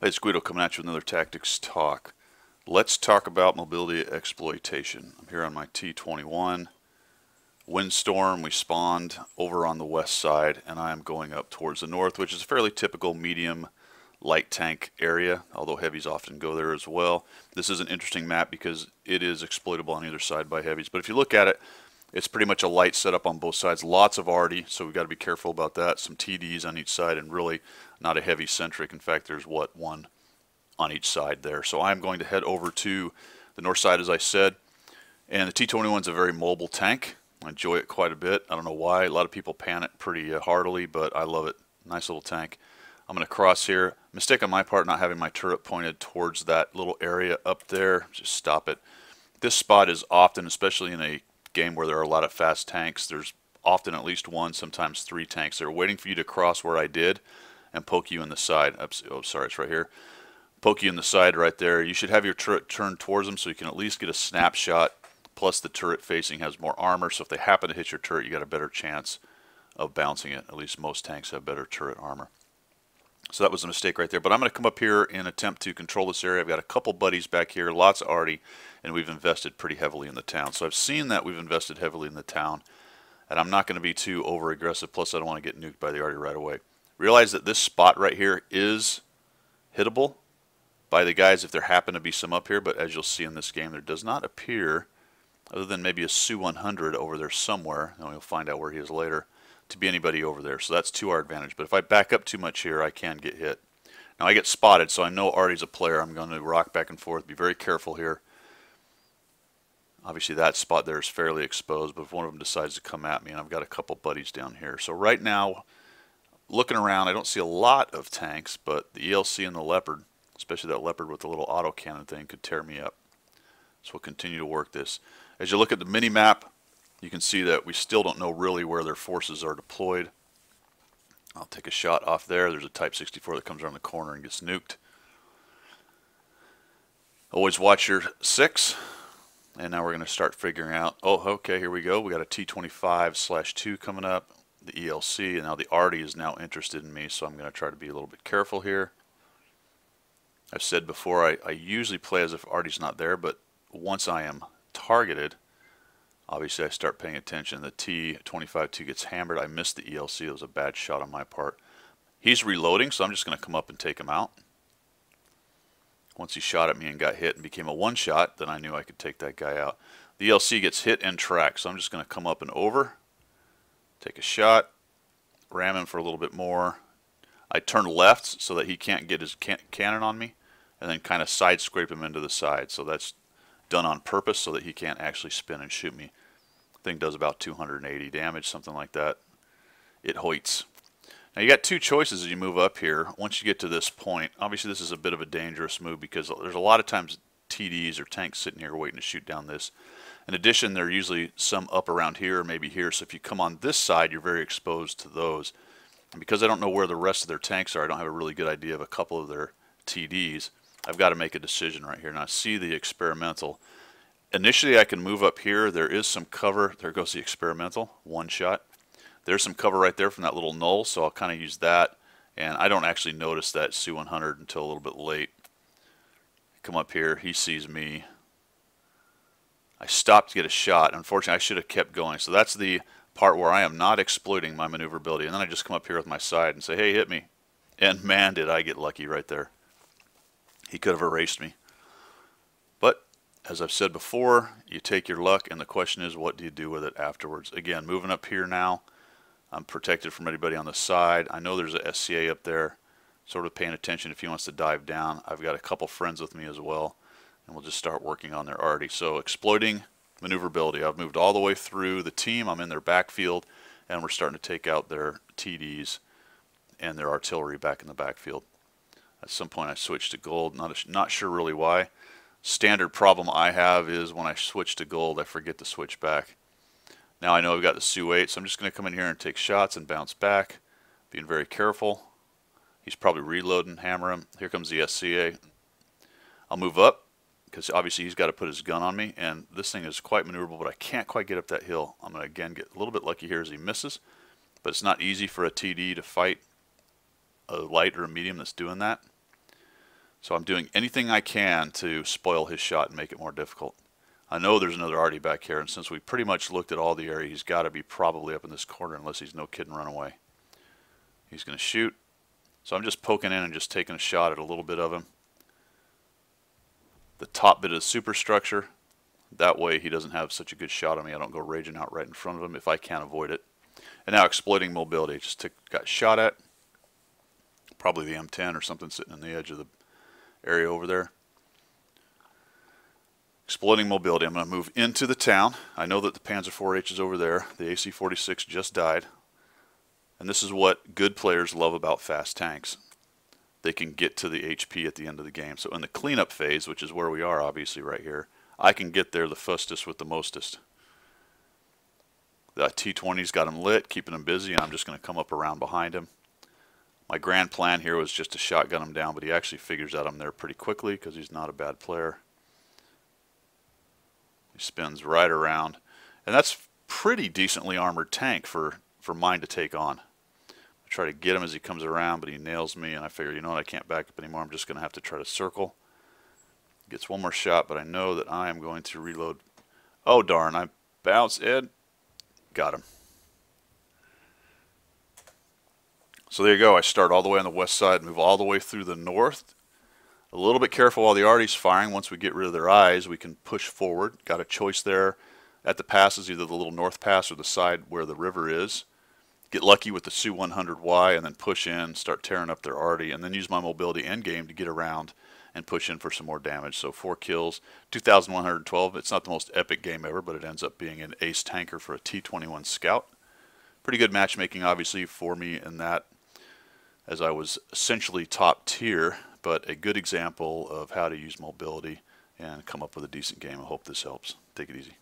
Hey, it's Guido coming at you with another Tactics Talk. Let's talk about mobility exploitation. I'm here on my T21. Windstorm, we spawned over on the west side, and I am going up towards the north, which is a fairly typical medium light tank area, although heavies often go there as well. This is an interesting map because it is exploitable on either side by heavies. But if you look at it, it's pretty much a light setup on both sides. Lots of arty, so we've got to be careful about that. Some TDs on each side, and really not a heavy centric. In fact, there's one on each side there. So I'm going to head over to the north side, as I said. And the T21 is a very mobile tank. I enjoy it quite a bit. I don't know why. A lot of people pan it pretty heartily, but I love it. Nice little tank. I'm going to cross here. Mistake on my part not having my turret pointed towards that little area up there. Just stop it. This spot is often, especially in a game where there are a lot of fast tanks, there's often at least one, sometimes three tanks that are waiting for you to cross where I did and poke you in the side. Oops, oh, sorry, it's right here. Poke you in the side right there. You should have your turret turned towards them so you can at least get a snapshot. Plus the turret facing has more armor, so if they happen to hit your turret, you got a better chance of bouncing it. At least most tanks have better turret armor. So that was a mistake right there. But I'm going to come up here and attempt to control this area. I've got a couple buddies back here, lots of arty, and we've invested pretty heavily in the town. So I've seen that we've invested heavily in the town, and I'm not going to be too over aggressive. Plus I don't want to get nuked by the arty right away. Realize that this spot right here is hittable by the guys if there happen to be some up here, but as you'll see in this game, there does not appear, other than maybe a Su-100 over there somewhere, and we'll find out where he is later, to be anybody over there. So that's to our advantage. But if I back up too much here, I can get hit. Now I get spotted, so I know Artie's a player. I'm going to rock back and forth. Be very careful here. Obviously that spot there is fairly exposed, but if one of them decides to come at me, and I've got a couple buddies down here. So right now, looking around, I don't see a lot of tanks, but the ELC and the Leopard, especially that Leopard with the little autocannon thing, could tear me up. So we'll continue to work this. As you look at the mini-map, you can see that we still don't know really where their forces are deployed. I'll take a shot off there. There's a Type 64 that comes around the corner and gets nuked. Always watch your 6. And now we're going to start figuring out, oh, okay, here we go. We got a T25/2 coming up, the ELC, and now the arty is now interested in me, so I'm going to try to be a little bit careful here. I've said before, I usually play as if arty's not there, but once I am targeted, obviously I start paying attention. The T25/2 gets hammered. I missed the ELC. It was a bad shot on my part. He's reloading, so I'm just going to come up and take him out. Once he shot at me and got hit and became a one-shot, then I knew I could take that guy out. The ELC gets hit and tracked, so I'm just going to come up and over, take a shot, ram him for a little bit more. I turn left so that he can't get his cannon on me, and then kind of side scrape him into the side. So that's done on purpose so that he can't actually spin and shoot me. Thing does about 280 damage, something like that. It hoits. Now you got two choices as you move up here. Once you get to this point, obviously this is a bit of a dangerous move because there's a lot of times TDs or tanks sitting here waiting to shoot down this. In addition, there are usually some up around here or maybe here, so if you come on this side, you're very exposed to those. And because I don't know where the rest of their tanks are, I don't have a really good idea of a couple of their TDs. I've got to make a decision right here. Now see the experimental. Initially I can move up here. There is some cover. There goes the experimental. One shot. There's some cover right there from that little knoll, so I'll kind of use that. And I don't actually notice that Su-100 until a little bit late. Come up here. He sees me. I stopped to get a shot. Unfortunately, I should have kept going. So that's the part where I am not exploiting my maneuverability. And then I just come up here with my side and say, hey, hit me. And man, did I get lucky right there. He could have erased me. But as I've said before, you take your luck, and the question is, what do you do with it afterwards? Again, moving up here now, I'm protected from anybody on the side. I know there's a SCA up there, sort of paying attention if he wants to dive down. I've got a couple friends with me as well, and we'll just start working on their arty. So exploiting maneuverability. I've moved all the way through the team. I'm in their backfield, and we're starting to take out their TDs and their artillery back in the backfield. At some point I switched to gold, not sure really why. Standard problem I have is when I switch to gold, I forget to switch back. Now I know I've got the Su-8, so I'm just going to come in here and take shots and bounce back, being very careful. He's probably reloading, hammer him. Here comes the SCA. I'll move up, because obviously he's got to put his gun on me, and this thing is quite maneuverable, but I can't quite get up that hill. I'm going to again get a little bit lucky here as he misses, but it's not easy for a TD to fight a light or a medium that's doing that. So I'm doing anything I can to spoil his shot and make it more difficult. I know there's another arty back here, and since we pretty much looked at all the area, he's got to be probably up in this corner unless he's no kidding run away. He's going to shoot. So I'm just poking in and just taking a shot at a little bit of him. The top bit of the superstructure. That way he doesn't have such a good shot on me. I don't go raging out right in front of him if I can't avoid it. And now exploiting mobility. Just got shot at. Probably the M10 or something sitting on the edge of the area over there. Exploiting mobility. I'm going to move into the town. I know that the Panzer IV-H is over there. The AC-46 just died. And this is what good players love about fast tanks. They can get to the HP at the end of the game. So in the cleanup phase, which is where we are obviously right here, I can get there the fastest with the mostest. The T-20's got him lit, keeping him busy, and I'm just going to come up around behind him. My grand plan here was just to shotgun him down, but he actually figures out I'm there pretty quickly because he's not a bad player. He spins right around. And that's pretty decently armored tank for mine to take on. I try to get him as he comes around, but he nails me, and I figure, you know what, I can't back up anymore. I'm just going to have to try to circle. Gets one more shot, but I know that I am going to reload. Oh, darn, I bounced Ed. Got him. So there you go. I start all the way on the west side, move all the way through the north. A little bit careful while the arty's firing. Once we get rid of their eyes, we can push forward. Got a choice there at the passes, either the little north pass or the side where the river is. Get lucky with the Su-100Y and then push in, start tearing up their arty, and then use my mobility end game to get around and push in for some more damage. So 4 kills, 2,112. It's not the most epic game ever, but it ends up being an ace tanker for a T-21 Scout. Pretty good matchmaking, obviously, for me in that, as I was essentially top tier, but a good example of how to use mobility and come up with a decent game. I hope this helps. Take it easy.